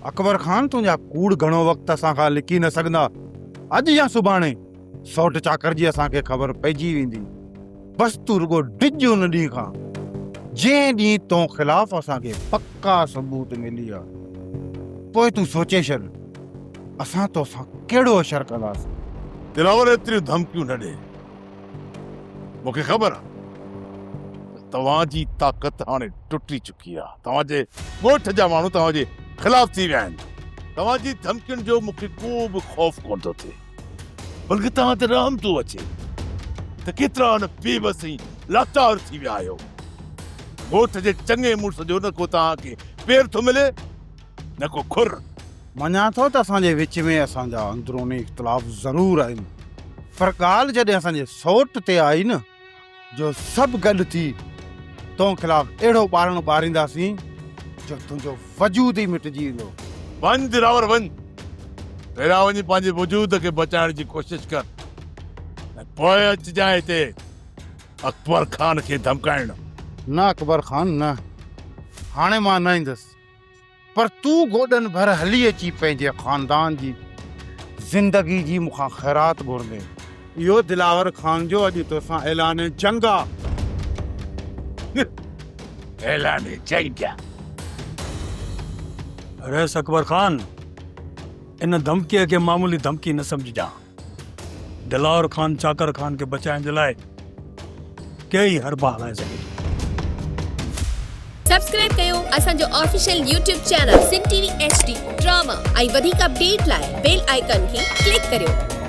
अकबर खान तुंहिंजा कूड़ घणो वक़्तु असां खां लिकी न सघंदा। अॼु या सुभाणे सौट चाकर जी असांखे ख़बर पइजी वेंदी। बस तूं रुगो डिॼ उन ॾींहुं खां जंहिं ॾींहुं तो ख़िलाफ़ असांखे पक्का सबूत मिली आहे। पोइ तूं सोचे छॾ असां तोसां कहिड़ो असरु कंदासीं। दिलावर एतिरियूं धमकियूं न ॾे। मूंखे ख़बर आहे तव्हांजी ताक़त हाणे टुटी चुकी आहे। तव्हांजे ॻोठ जा माण्हू तव्हांजे ख़िलाफ़ थी विया आहिनि। तव्हांजी धमकियुनि जो मूंखे को बि ख़ौफ़ कोन थो थिए, बल्कि तव्हां ते रहम थो अचे त केतिरा न बेबस ऐं लाचार थी विया आहियो। ॻोठ जे चङे मुड़ुस जो न को तव्हांखे पेर थो मिले न को खुर। मञा थो त असांजे विच में असांजा अंदरूनी इख़्तिलाफ़ ज़रूरु आहिनि, पर ॻाल्हि जॾहिं असांजे सौट ते आई न जो सभु गॾु थी तो ख़िलाफ़ अहिड़ो ॿारणु ॿारींदासीं जो तुंहिंजो वजूद ई मिटिजी वेंदो। वञ दिलावर वञ, पहिरियां वञी पंहिंजे वजूद खे बचाइण जी कोशिश कर ऐं पोइ अचिजांइ हिते अकबर खान खे धमकाइण। न अकबर खान न, हाणे मां न ईंदुसि, पर तूं गोॾनि भर हली अची पंहिंजे ख़ानदान जी ज़िंदगी जी मूंखां ख़ैरात घुरंदे। इहो दिलावर खान जो अॼु तोसां ऐलान जंग आहे। ऐलान जंग। रईस अकबर खान, इन धमकीअ खे मामूली धमकी न सम्झजां। दिलावर खान चाकर खान खे बचाइण जे लाइ कई हरबा हलाए सघे। सब्सक्राइब कयो असांजो official YouTube channel Sindh TV HD drama ऐं वधीक अपडेट लाइ बेल आइकन खे क्लिक करियो।